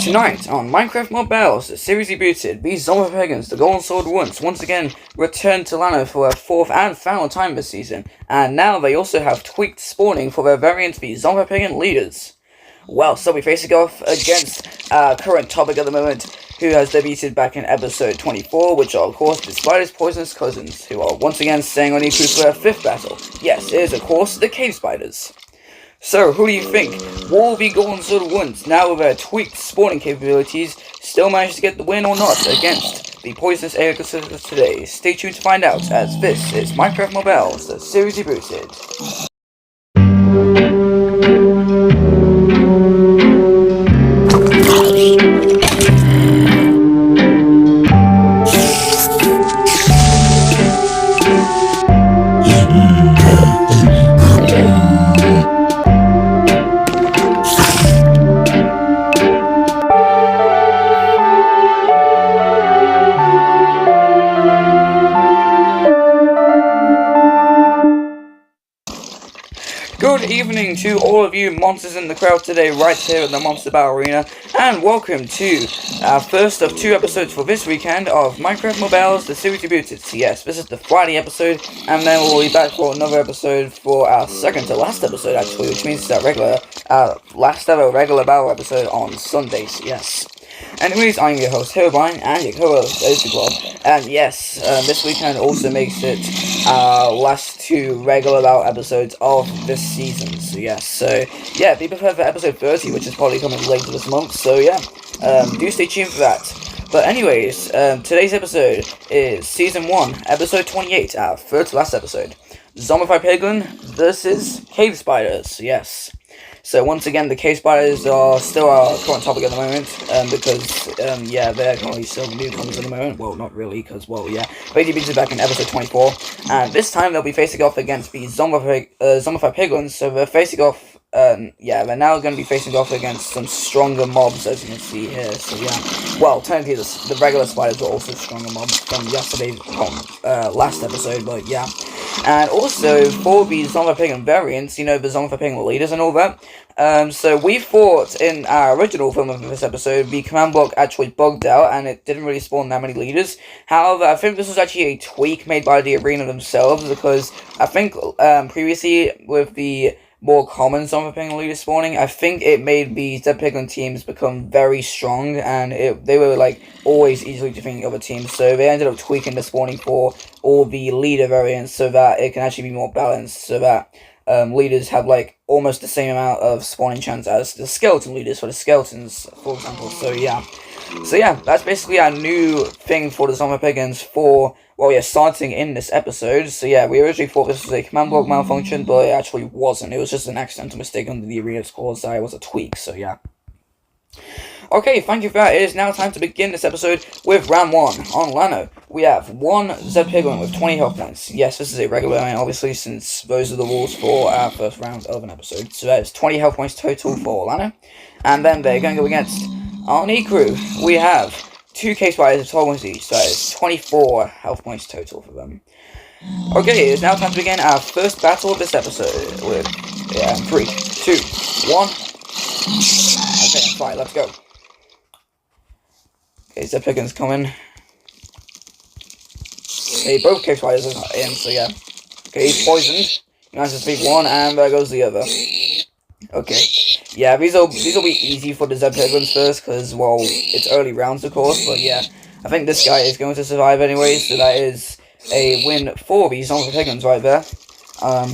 Tonight on Minecraft Mobiles, the Series Rebooted, these Zombified Piglins, the Golden Sword Runts, once again return to Llano for their fourth and final time this season, and now they also have tweaked spawning for their variant, the Zombified Piglin Leaders. Well, so we facing off against our current topic at the moment, who has debuted back in episode 24, which are of course the Spider's poisonous cousins, who are once again staying on Ecru for their fifth battle. Yes, it is of course the Cave Spiders. So, who do you think? Will the Golden Sword Runts, now with their tweaked spawning capabilities, still manage to get the win or not against the poisonous alias of today? Stay tuned to find out, as this is Minecraft Mobiles, the Series Rebooted. Good evening to all of you monsters in the crowd today, right here at the Monster Battle Arena, and welcome to our first of two episodes for this weekend of Minecraft Mobiles, the Series Rebooted. So yes, this is the Friday episode, and then we'll be back for another episode for our second to last episode, actually, which means it's our last ever regular battle episode on Sundays, yes. Anyways, I'm your host, Herobrine, and your co-host, Ecru. And yes, this weekend also makes it our last two regular battle episodes of this season. So yes, be prepared for episode 30, which is probably coming later this month. So yeah, do stay tuned for that. But anyways, today's episode is Season 1, Episode 28, our third to last episode. Zombified Piglin versus Cave Spiders, yes. So once again, the Cave Spiders are still our current topic at the moment, because, they're currently still newcomers at the moment. Well, not really, because, they debuted back in episode 24, and this time they'll be facing off against the Zombified Piglins, so they're facing off, they're now going to be facing off against some stronger mobs, as you can see here, so yeah. Well, technically, the regular spiders were also stronger mobs from yesterday's, last episode, but yeah. And also, for the Zombified Piglin variants, the Zombified Piglin Leaders and all that, so we thought in our original film of this episode, the command block actually bugged out, and it didn't really spawn that many leaders. However, I think this was actually a tweak made by the arena themselves, because I think, previously, with the more common Zombified Piglin Leader spawning, I think it made the Zed Piglin teams become very strong, and they were, always easily defeating other teams, so they ended up tweaking the spawning for all the leader variants so that it can actually be more balanced, so that leaders have, almost the same amount of spawning chance as the skeleton leaders for the skeletons, for example, so yeah. So yeah, that's basically our new thing for the Zombified Piglins for, starting in this episode. So yeah, we originally thought this was a command block malfunction, but it actually wasn't. It was just an accidental mistake under the arena's cause that it was a tweak, so yeah. Okay, thank you for that. It is now time to begin this episode with round 1 on Llano. We have one Zed Piglin with 20 health points. Yes, this is a regular round, obviously, since those are the rules for our first round of an episode. So that is 20 health points total for Llano. And then they're going to go against, on Ecru, we have 2 Cave Spiders of 12 points each. So that is 24 health points total for them. Okay, it is now time to begin our first battle of this episode with 3, 2, 1. Okay, I'm fine, let's go. Okay, Zed Piglin's coming. Okay, both Cave Spiders are in, so yeah. Okay, he's poisoned. He manages to defeat one, and there goes the other. Okay. Yeah, these will be easy for the Zed Piglins first, because, it's early rounds, of course, but yeah. I think this guy is going to survive anyway, so that is a win for the Zombified Piglins right there.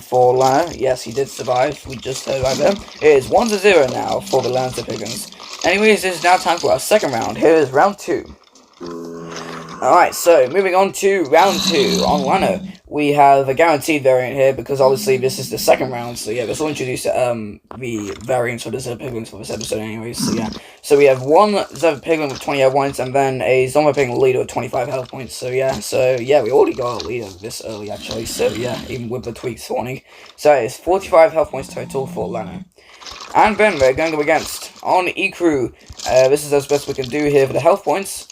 For Llano, yes, he did survive, we just heard right there. It is 1-0 now for the Llano Piglins. Anyways, it is now time for our second round. Here is round 2. Alright, so moving on to round 2 on Llano. We have a guaranteed variant here, because obviously this is the second round, so yeah, this will introduce the variants for the Zed Piglins for this episode anyways, so yeah. So we have one Zed Piglin with 20 health points, and then a Zombified Piglin Leader with 25 health points, so yeah, we already got a leader this early actually, so yeah, even with the tweak spawning. So it's 45 health points total for Llano. And then we're going to go against, on Ecru, this is as best we can do here for the health points.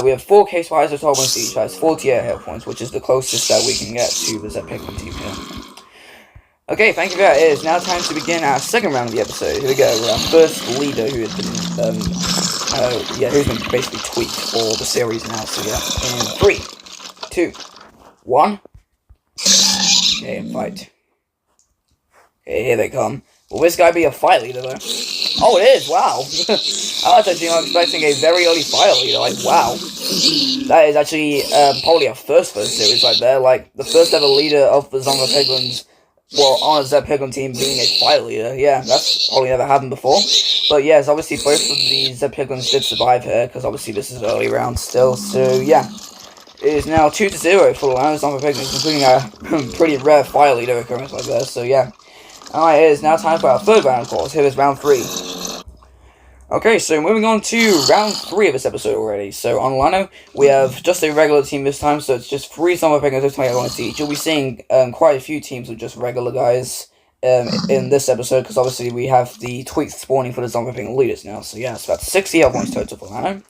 We have 4 Cave Spiders of 12 points each, that's 48 health points, which is the closest that we can get to the Zed Piglin team here. Okay, thank you for that. It is now time to begin our second round of the episode. Here we go. Our first leader who has been, who's been basically tweaked for the series now. So yeah, in 3, 2, 1. Okay, and fight. Okay, here they come. Will this guy be a fight leader though? Oh, it is. Wow. I was actually not expecting a very early fight leader. Like, wow. That is actually probably a first for the series right there. Like, the first ever leader of the Zombified Piglins, well, on a Zed Piglin team being a fight leader. Yeah, that's probably never happened before. But yes, obviously both of the Zed Piglins did survive here, because obviously this is early round still. So yeah, it is now 2-0 for the Llano Zombified Piglins, including a pretty rare fight leader occurrence like that. So yeah. Alright, it is now time for our third round, of course. Here is round 3. Okay, so moving on to round 3 of this episode already. So on Llano, we have just a regular team this time, so it's just 3 Zombified Piglins of 28 points each. You'll be seeing quite a few teams with just regular guys in this episode, because obviously we have the tweaked spawning for the Zombified Piglin Leaders now. So yeah, it's about 60 health points total for Llano.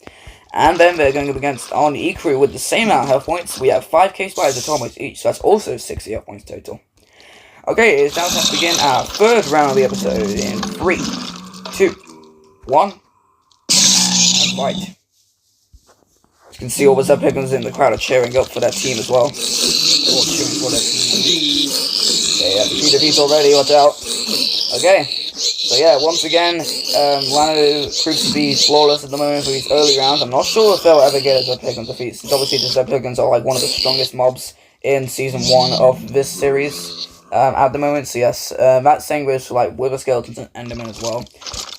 And then they're going up against on Ecru with the same amount of health points. We have 5 case spiders of 12 points each, so that's also 60 health points total. Okay, it's now time to begin our third round of the episode in 3, 2, 1, and fight. You can see all the Zed Piglins in the crowd are cheering up for their team as well. They're all cheering for their team. Okay, yeah, the defeats already, watch out. Okay, so yeah, once again, Llano proves to be flawless at the moment for these early rounds. I'm not sure if they'll ever get a Zed Piglin defeat, since obviously the Zed Piglins are like one of the strongest mobs in Season 1 of this series. At the moment, so yes, that same goes for like Wither Skeletons and Endermen as well.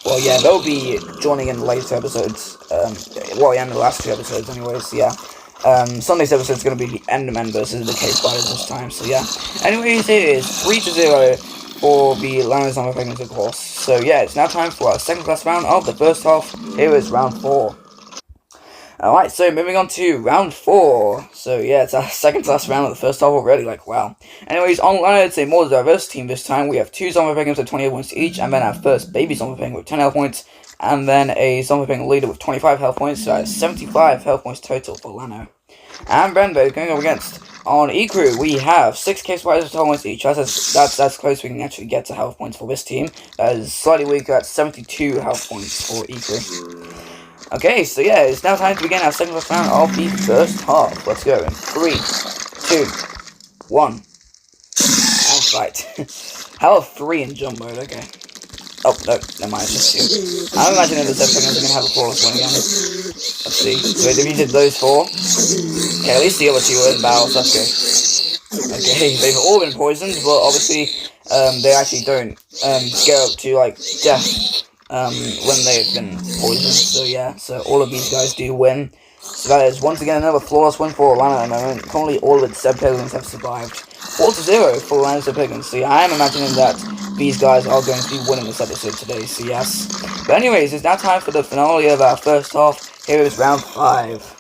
Well, yeah, they'll be joining in later episodes. Well, yeah, in the last 2 episodes, anyways. So yeah, Sunday's episode is going to be the Endermen versus the Cave Spiders this time. So yeah, anyways, it is 3-0 for the Llano Zombified Piglins, of course. So yeah, it's now time for our second class round of the first half. Here is round 4. Alright, so moving on to round 4. So yeah, it's our second to last round of the first half already, like wow. Anyways, on Llano, it's a more diverse team this time. We have 2 Zombified Piglins with 28 points each, and then our first baby Zombified Piglin with 10 health points, and then a Zombified Piglin leader with 25 health points, so that's 75 health points total for Llano. And then going up against, on Ecru, we have 6 case spiders with 12 points each. That's as close we can actually get to health points for this team. That is slightly weaker at 72 health points for Ecru. Okay, so yeah, it's now time to begin our second round of the first half. Let's go in 3, 2, 1, and fight. Health 3 in jump mode, okay. Oh, no, never mind, it's just 2. I'm imagining the Zed Piglins are going to have a flawless win again. Let's see. So they defeated those 4. Okay, at least the other 2 were in battles, that's good. Okay, they've all been poisoned, but obviously, they actually don't scale up to, like, death. When they've been poisoned, so yeah, so all of these guys do win. So that is once again another flawless win for Llano at the moment. Currently all of its Zed Piglins have survived. 4-0 for Llano's Zed Piglins, so yeah, I am imagining that these guys are going to be winning this episode today, so yes. But anyways, it's now time for the finale of our first half. Here is round 5.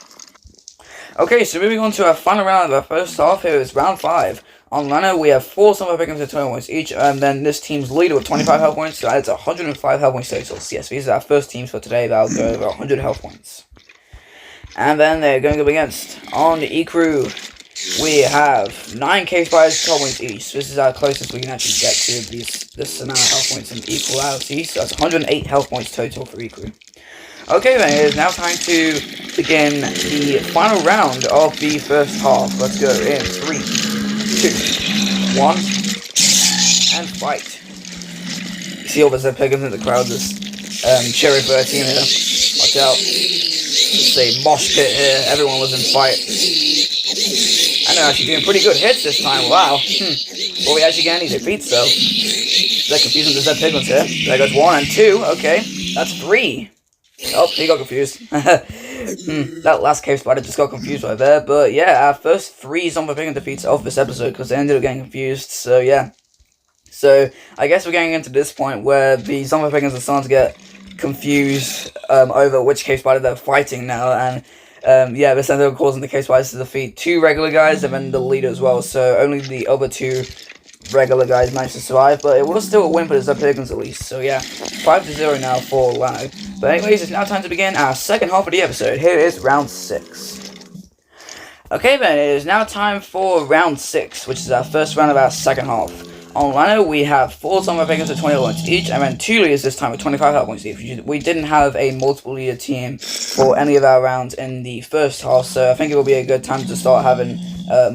Okay, so moving on to our final round of our first half, here is round 5. On Llano, we have 4 Zombified Piglins with 20 points each, and then this team's leader with 25 health points, so that's 105 health points total. So yes, these are our first teams for today that'll go over 100 health points. And then they're going up against, on the Ecru, we have 9 case spiders with 12 points each. So this is our closest we can actually get to this amount of health points in equality, so that's 108 health points total for Ecru. Okay then, it is now time to begin the final round of the first half. Let's go in 3, 2, 1, and fight. You see all the Zed Piglins in the crowd just cheering for their team here. Watch out. It's a mosh pit here. Everyone was in fight. And they're actually doing pretty good hits this time. Wow. What we actually getting these defeats though. They're confusing the Zed Piglins here. There goes 1 and 2. Okay. That's 3. Oh, he got confused. That last cave spider just got confused right there. But yeah, our first 3 Zombified Piglin defeats of this episode, because they ended up getting confused. So yeah. So I guess we're getting into this point where the Zombified Piglins are starting to get confused over which cave spider they're fighting now. And yeah, this ended up causing the cave spiders to defeat 2 regular guys and then the leader as well. So only the other 2 regular guys managed to survive, but it was still a win for the Zed Piglins at least. So yeah, 5-0 now for Llano. But anyways, it's now time to begin our second half of the episode. Here is round 6. Okay then, it is now time for round 6, which is our first round of our second half. On Llano, we have 4 Zombified Piglins with 20 health points each, and then 2 leaders this time with 25 health points each. We didn't have a multiple leader team for any of our rounds in the first half, so I think it will be a good time to start having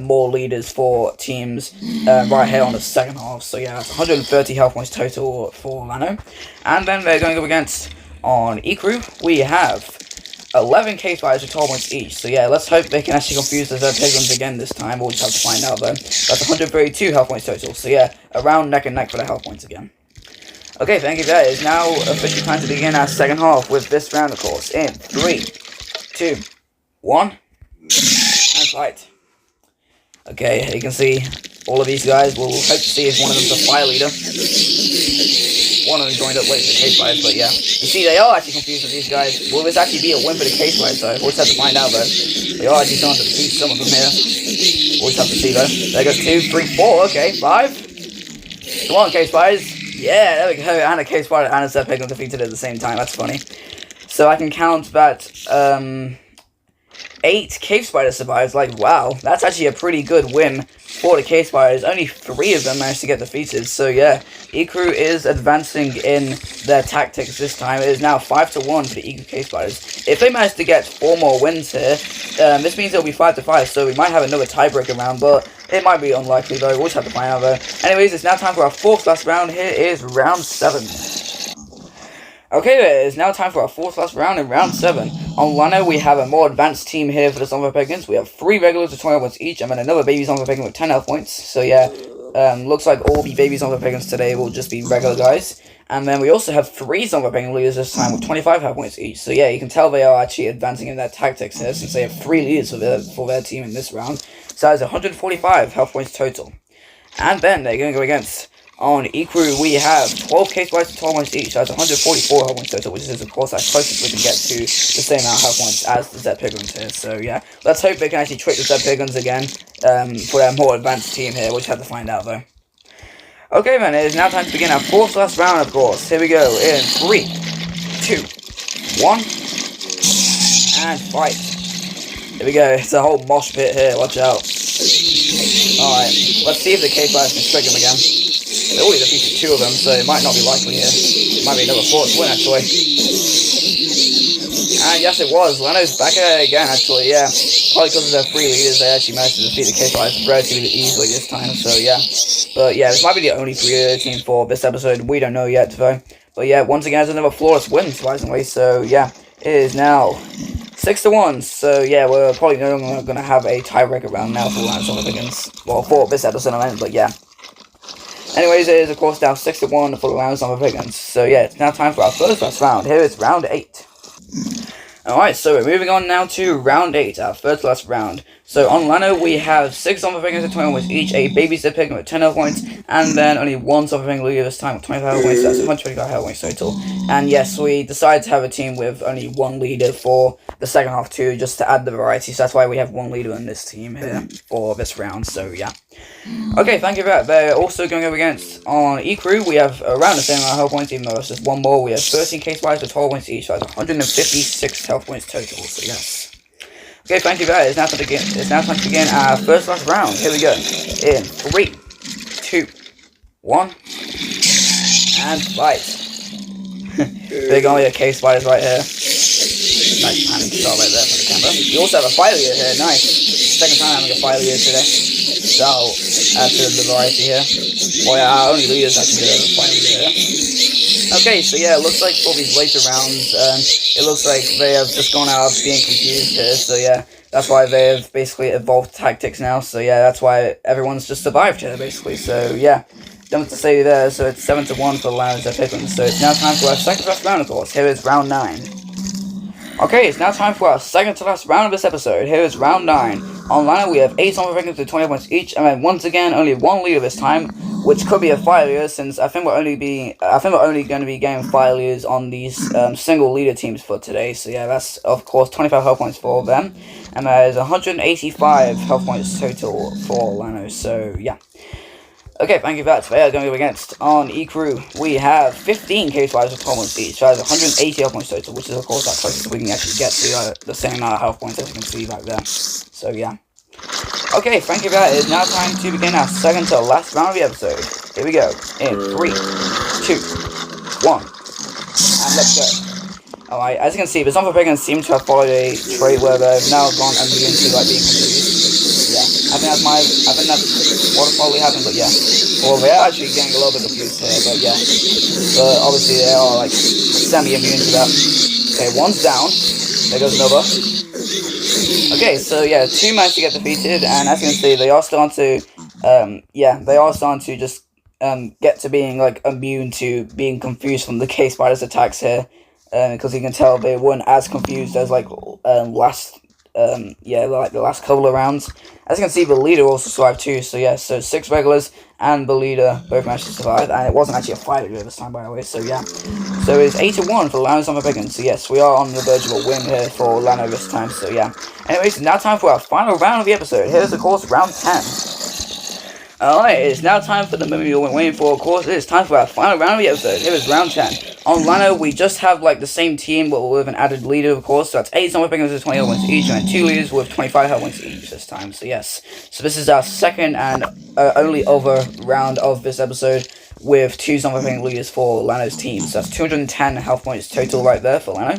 more leaders for teams right here on the second half. So yeah, that's 130 health points total for Llano. And then they're going up against, on Ecru, we have 11 case fighters with 12 points each. So yeah, let's hope they can actually confuse the Piglins again this time. We'll just have to find out though. That's 132 health points total. So yeah, around neck and neck for the health points again. Okay, thank you. That is now officially time to begin our second half with this round, of course. In 3, 2, 1, and fight. Okay, you can see all of these guys. We'll hope to see if one of them's a fire leader. One of them joined up late for the case fighters, but yeah. You see, they are actually confused with these guys. Will this actually be a win for the case fighters, though? We'll just have to find out, though. They are actually starting to defeat some of them here. We'll just have to see, though. There goes 2, 3, 4. Okay, 5. Come on, case fighters. Yeah, there we go. And a case fighter and a Zed Piglin defeated at the same time. That's funny. So I can count that 8 cave spiders survived. Like, wow, that's actually a pretty good win for the cave spiders. Only 3 of them managed to get defeated. So yeah, Ecru is advancing in their tactics this time. It is now 5-1 for the Ecru cave spiders. If they manage to get 4 more wins here, this means it'll be 5-5. So we might have another tiebreaker round, but it might be unlikely though. We'll just have to find out though. Anyways, it's now time for our 4th last round. Here is round 7. Okay, it is now time for our 4th last round in round 7. On Llano, we have a more advanced team here for the Zombified Piglins. We have 3 regulars with 20 points each, and then another baby Zombified Piglin with 10 health points. So yeah, looks like all the baby Zombified Piglins today will just be regular guys. And then we also have 3 Zombified Piglin leaders this time with 25 health points each. So yeah, you can tell they are actually advancing in their tactics here, since they have 3 leaders for their team in this round. So that's 145 health points total. And then they're going to go against, on Ecru, we have 12 case fights with 12 points each. So that's 144 health points total, which is, of course, as close as we can get to the same amount of health points as the Zed Piglins here. So, yeah, let's hope they can actually trick the Zed Piglins again for their more advanced team here. We'll just have to find out, though. Okay, then, it is now time to begin our 4th last round, of course. Here we go in 3, 2, 1, and fight. Here we go. It's a whole mosh pit here. Watch out. Alright, let's see if the case fighters can trick them again. They already defeated 2 of them, so it might not be likely here. It might be another 4th win, actually. And yes, it was. Llano's back at it again, actually, yeah. Probably because of their 3 leaders, they actually managed to defeat the case fighters relatively easily this time, so yeah. But yeah, this might be the only 3-leader team for this episode. We don't know yet, though. But yeah, once again, it's another flawless win, surprisingly, so yeah. It is now 6-1, so yeah, we're probably no longer going to have a tiebreaker round now for Llano's Zombified. Well, for this episode, I meant, but yeah. Anyways, it is, of course, now 6-1 for the Llano's Zombified. So yeah, it's now time for our first last round. Here is round 8. Alright, so we're moving on now to round 8, our first last round. So on Llano, we have 6 Zombified Piglins with 20 points each, a baby Zed Piglin with 10 health points, and then only 1 Zombified Piglin leader this time with 25 health points, so that's 125 health points total. And yes, we decided to have a team with only 1 leader for the second half too, just to add the variety, so that's why we have 1 leader in this team here for this round, so yeah. Okay, thank you for that. They're also going up against, on Ecru, we have around the same amount of health points, even though it's just 1 more. We have 13 case fights with 12 points each, so that's 156 health points total, so yes. Okay, thank you for that. It's now time to begin. It's now time to begin our first last round. Here we go. In 3, 2, 1, and fight. Big only a case fighters right here. Nice panning shot right there for the camera. We also have a fire leader here. Nice. Second time having a fire leader today. So add to the variety here. Oh yeah, our only leaders actually did a fire leader here. Okay, so yeah, it looks like for these later rounds, it looks like they have just gone out of being confused here, so yeah, that's why they've basically evolved tactics now, so yeah, that's why everyone's just survived here, basically, so yeah, don't to say there, so it's 7-1 for the Llano's Piglins, so it's now time for our second to last round, of course. Here is round 9. Okay, it's now time for our second to last round of this episode. Here is round 9. On Llano, we have 8 Zombified Piglins with 20 points each, and then once again, only 1 leader this time, which could be a fire leader, since I think we're only going to be getting fire leaders on these single leader teams for today. So yeah, that's of course 25 health points for them, and that is 185 health points total for Llano. So yeah. Okay, thank you for that. Today I'm going to go against, on Ecru, we have 15 case fighters with 12 points each, so that's 180 health points total, which is of course that closest we can actually get to the same amount of health points as you can see back there. So yeah. Okay, thank you for that. It is now time to begin our second to last round of the episode. Here we go. In 3, 2, 1, and let's go. Alright, as you can see, the Zombified Piglins seem to have followed a trait where they've now gone immune to like being confused. Yeah, I think that's what probably happened, but yeah. Well, they are actually getting a little bit confused here, but yeah. But obviously they are like semi-immune to that. Okay, one's down. There goes another. Okay, so yeah, 2 managed to get defeated, and as you can see, they are starting to just get to being like immune to being confused from the case spider's attacks here, because you can tell they weren't as confused as like the last couple of rounds. As you can see, the leader also survived too. So yeah, so 6 regulars and the leader both managed to survive, and it wasn't actually a fight this time, by the way. So yeah, so it's 8-1 for Llano's Zombified Piglins. So yes, we are on the verge of a win here for Llano this time. So yeah. Anyways, it's now time for our final round of the episode. Here's of course round 10. Alright, it's now time for the movie you've been waiting for. Of course, it is time for our final round of the episode. Here is round 10. On Llano, we just have like the same team, but with an added leader, of course. So that's 8 Zombified Piglins with 20 health points each, and 2 leaders with 25 health points each this time. So yes, so this is our second and only other round of this episode with 2 Zombified Piglin leaders for Llano's team. So that's 210 health points total right there for Llano.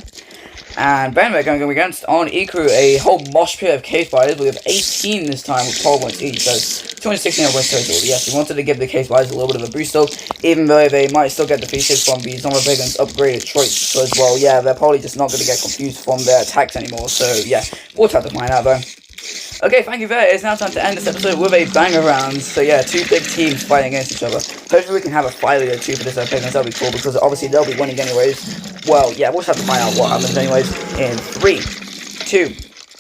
And then we're going to go against on Ecru a whole mosh pit of case fighters. We have 18 this time with 12 points each, so 216 points total. Yes, we wanted to give the case fighters a little bit of a boost up, even though they might still get defeated from the Zombified Piglins upgraded traits. Because, well, yeah, they're probably just not going to get confused from their attacks anymore. So, yeah, we'll have to find out though. Okay, thank you very much. It's now time to end this episode with a banger round. So yeah, 2 big teams fighting against each other. Hopefully we can have a fight leader too for this Piglins. That'll be cool, because obviously they'll be winning anyways. Well, yeah, we'll just have to find out what happens anyways. In 3, 2,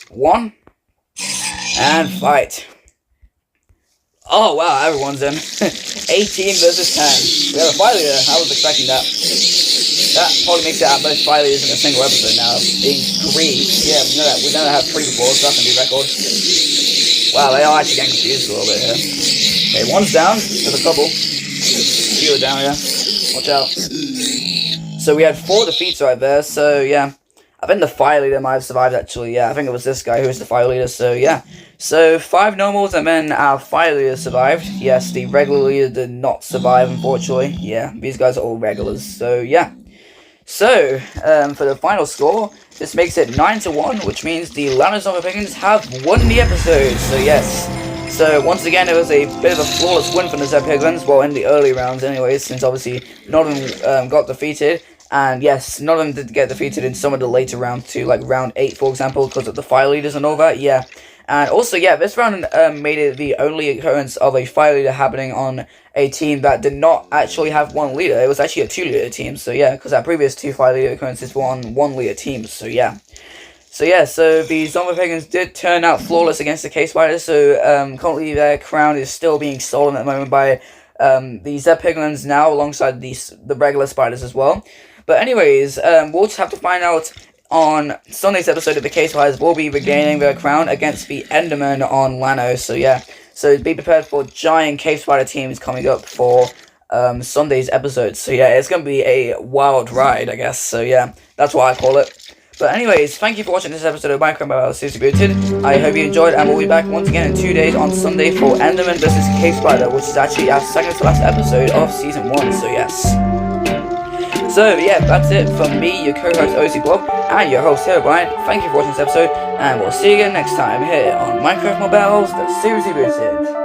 1, and fight. Oh wow, everyone's in. 18 versus 10. We have a fight leader. I was expecting that. That probably makes it our most fight leaders in a single episode now, being 3. Yeah, we never had 3 before, so that's gonna be a record. Wow, they are actually getting confused a little bit here. Okay, one's down. There's a couple. Few are down, yeah. Watch out. So we had 4 defeats right there, so yeah. I think the fire leader might have survived actually, yeah. I think it was this guy who was the fire leader, so yeah. So 5 normals and then our fire leader survived. Yes, the regular leader did not survive, unfortunately. Yeah, these guys are all regulars, so yeah. So, for the final score, this makes it 9-1, which means the Llano Zombified Piglins have won the episode, so yes. So, once again, it was a bit of a flawless win for the Zombified Piglins, well, in the early rounds anyways, since obviously none of them got defeated. And yes, none of them did get defeated in some of the later rounds too, like round 8, for example, because of the fire leaders and all that, yeah. And also, yeah, this round made it the only occurrence of a fire leader happening on a team that did not actually have 1 leader. It was actually a 2-leader team, so yeah, because our previous 2 fire leader occurrences were on 1-leader teams, so yeah. So yeah, so the Zombified Piglins did turn out flawless against the case spiders, so currently their crown is still being stolen at the moment by the Zeb Piglins now, alongside the regular spiders as well. But anyways, we'll just have to find out on Sunday's episode of the case fighters will be regaining their crown against the Enderman on Llano, so yeah. So be prepared for giant cave spider teams coming up for Sunday's episode. So yeah, it's going to be a wild ride, I guess. So yeah, that's what I call it. But anyways, thank you for watching this episode of Minecraft Series Rebooted. I hope you enjoyed, and we'll be back once again in 2 days on Sunday for Enderman vs Cave Spider, which is actually our second to last episode of Season 1, so yes. So yeah, that's it from me, your co-host OC Blob, and your host here, Brian. Thank you for watching this episode, and we'll see you again next time here on Minecraft Mobiles, the Series Rebooted.